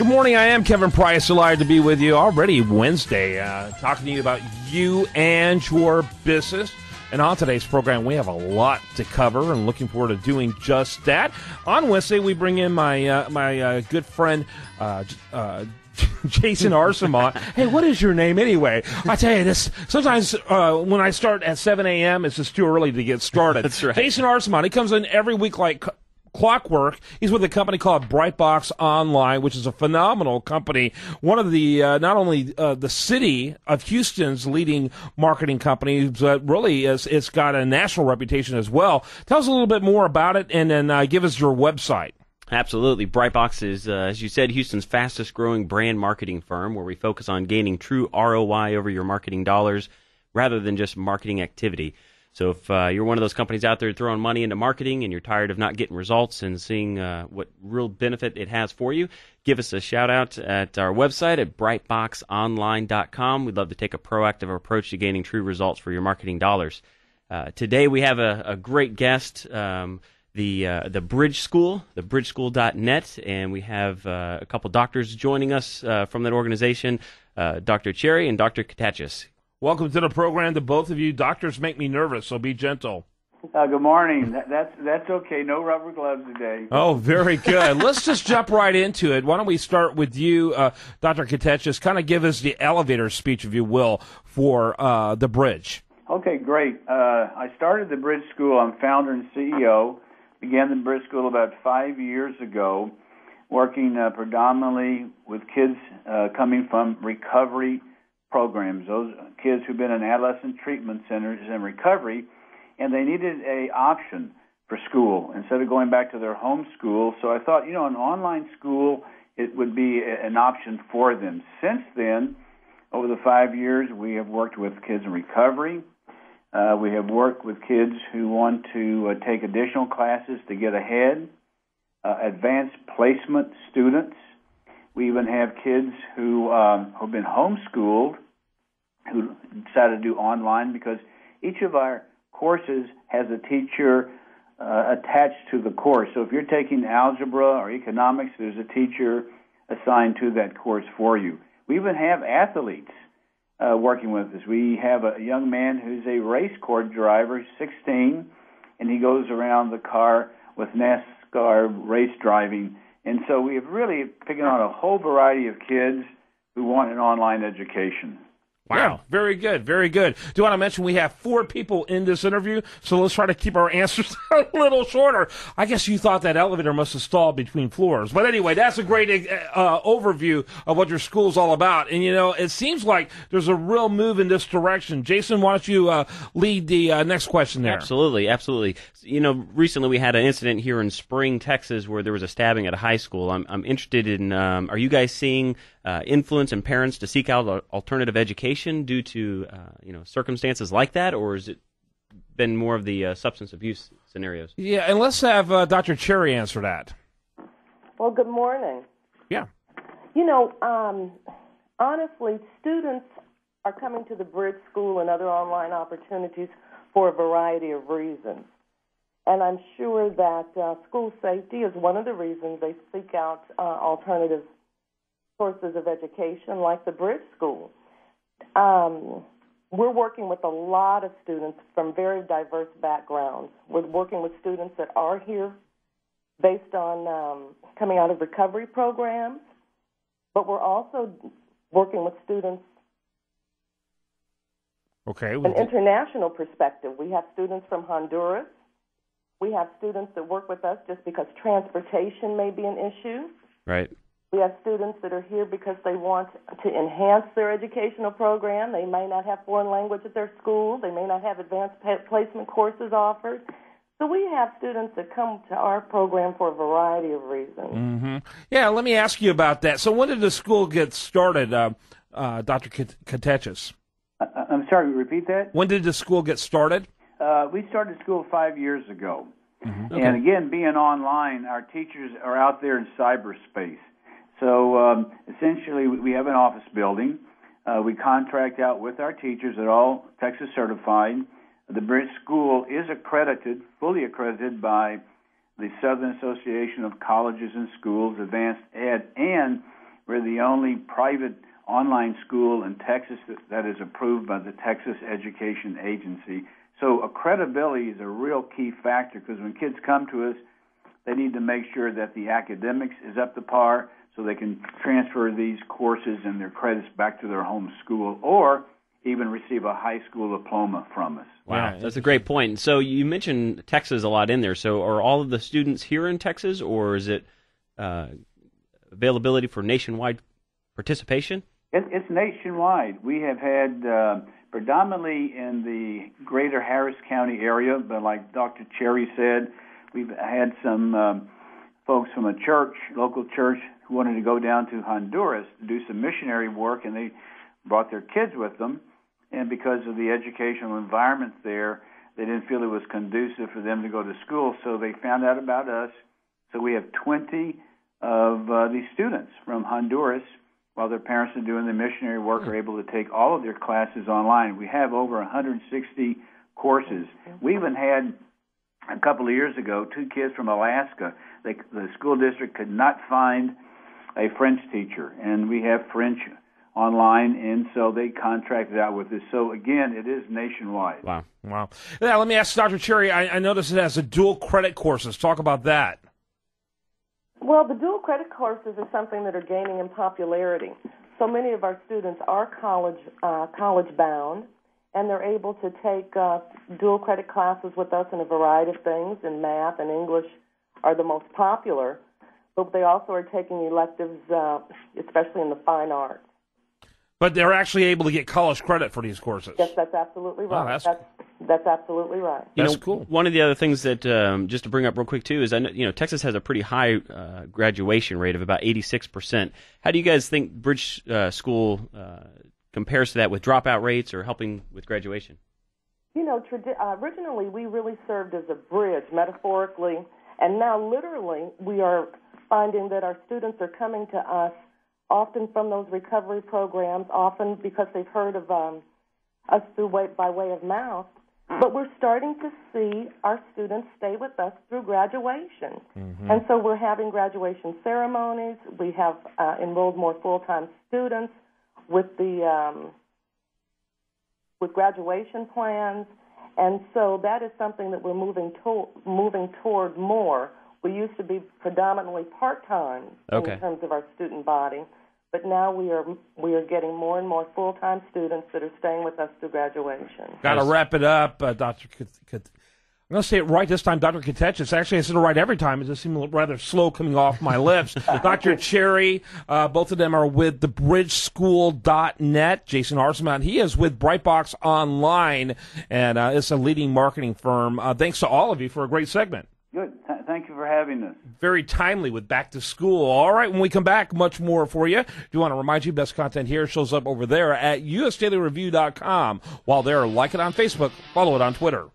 Good morning. I am Kevin Price. Delighted to be with you. Already Wednesday, talking to you about you and your business. And on today's program, we have a lot to cover and looking forward to doing just that. On Wednesday, we bring in my good friend, Jason Arcemont. Hey, what is your name anyway? I tell you this, sometimes when I start at 7 a.m., it's just too early to get started. That's right. Jason Arcemont, he comes in every week like clockwork. He's with a company called Brightbox Online, which is a phenomenal company. One of the, not only the city of Houston's leading marketing companies, but really it's got a national reputation as well. Tell us a little bit more about it and then give us your website. Absolutely. Brightbox is, as you said, Houston's fastest growing brand marketing firm where we focus on gaining true ROI over your marketing dollars rather than just marketing activity. So if you're one of those companies out there throwing money into marketing and you're tired of not getting results and seeing what real benefit it has for you, give us a shout out at our website at brightboxonline.com. We'd love to take a proactive approach to gaining true results for your marketing dollars. Today we have a great guest, the Bridge School, thebridgeschool.net, and we have a couple doctors joining us from that organization, Dr. Cherry and Dr. Catechis. Welcome to the program to both of you. Doctors make me nervous, so be gentle. Good morning. That's okay. No rubber gloves today. Oh, very good. Let's just jump right into it. Why don't we start with you, Dr. Catechis? Kind of give us the elevator speech, if you will, for the Bridge. Okay, great. I started the Bridge School. I'm founder and CEO. Began the Bridge School about 5 years ago, working predominantly with kids coming from recovery programs, those kids who've been in adolescent treatment centers in recovery, and they needed a option for school instead of going back to their home school. So I thought, an online school, it would be an option for them. Since then, over the 5 years, we have worked with kids in recovery. We have worked with kids who want to take additional classes to get ahead, advanced placement students. We even have kids who have been homeschooled who decided to do online because each of our courses has a teacher attached to the course. So if you're taking algebra or economics, there's a teacher assigned to that course for you. We even have athletes working with us. We have a young man who's a race car driver, 16, and he goes around the car with NASCAR race driving. And so we have really taken on a whole variety of kids who want an online education. Wow. Yeah, very good, very good. Do you want to mention we have 4 people in this interview, so let's try to keep our answers a little shorter. I guess you thought that elevator must have stalled between floors. But anyway, that's a great overview of what your school's all about. And, it seems like there's a real move in this direction. Jason, why don't you lead the next question there? Absolutely, absolutely. Recently we had an incident here in Spring, Texas, where there was a stabbing at a high school. I'm interested in, are you guys seeing influence in parents to seek out alternative education due to circumstances like that, or has it been more of the substance abuse scenarios? Yeah, and let's have Dr. Cherry answer that. Well, good morning. Yeah. Honestly, students are coming to the Bridge School and other online opportunities for a variety of reasons. And I'm sure that school safety is one of the reasons they seek out alternative sources of education like the Bridge School. We're working with a lot of students from very diverse backgrounds. We're working with students that are here based on coming out of recovery programs, but we're also working with students from an international perspective. We have students from Honduras. We have students that work with us just because transportation may be an issue. Right. We have students that are here because they want to enhance their educational program. They may not have foreign language at their school. They may not have advanced placement courses offered. So we have students that come to our program for a variety of reasons. Mm-hmm. Yeah, let me ask you about that. So when did the school get started, Dr. Catechis? I'm sorry, repeat that? When did the school get started? We started school 5 years ago. Mm-hmm. Okay. And again, being online, our teachers are out there in cyberspace. So essentially, we have an office building. We contract out with our teachers that are all Texas certified. The Bridge School is accredited, fully accredited by the Southern Association of Colleges and Schools, Advanced Ed, and only private online school in Texas that is approved by the Texas Education Agency. So credibility is a real key factor, because when kids come to us, they need to make sure that the academics is up to par so they can transfer these courses and their credits back to their home school, or even receive a high school diploma from us. Wow, that's a great point. So you mentioned Texas a lot in there. So are all of the students here in Texas, or is it availability for nationwide participation? It's nationwide. We have had predominantly in the greater Harris County area, but like Dr. Cherry said, we've had some folks from a church, local church, who wanted to go down to Honduras to do some missionary work, and they brought their kids with them. And because of the educational environment there, they didn't feel it was conducive for them to go to school, so they found out about us. So we have 20 of these students from Honduras, while their parents are doing the missionary work, are able to take all of their classes online. We have over 160 courses. We even had, a couple of years ago, 2 kids from Alaska. The school district could not find a French teacher, and we have French online, and so they contracted out with us. So, again, it is nationwide. Wow. Now, let me ask Dr. Cherry, I noticed it has a dual credit courses. Talk about that. Well, the dual credit courses are something that are gaining in popularity. So many of our students are college-bound, and they're able to take dual credit classes with us in a variety of things, and math and English are the most popular, but they also are taking electives, especially in the fine arts. But they're actually able to get college credit for these courses. Yes, that's absolutely right. Oh, that's absolutely right. That's cool. One of the other things that, just to bring up real quick too, is Texas has a pretty high graduation rate of about 86%. How do you guys think Bridge School compares to that with dropout rates or helping with graduation? Originally we really served as a bridge, metaphorically, and now literally we are finding that our students are coming to us often from those recovery programs, often because they've heard of us by way of mouth. But we're starting to see our students stay with us through graduation. Mm-hmm. And so we're having graduation ceremonies. We have enrolled more full-time students with graduation plans. And so that is something that we're moving toward more. We used to be predominantly part-time in terms of our student body, but now we are getting more and more full-time students that are staying with us through graduation. Got to wrap it up, Dr. I'm going to say it right this time, Dr. Catechis. Actually, I said it right every time. It just seemed rather slow coming off my lips. Dr. Cherry, both of them are with thebridgeschool.net. Jason Arcemont, he is with Brightbox Online, and it's a leading marketing firm. Thanks to all of you for a great segment. Good. Thank you for having us. Very timely with back to school. All right, when we come back, much more for you. Do want to remind you, best content here shows up over there at usdailyreview.com. While there, like it on Facebook, follow it on Twitter.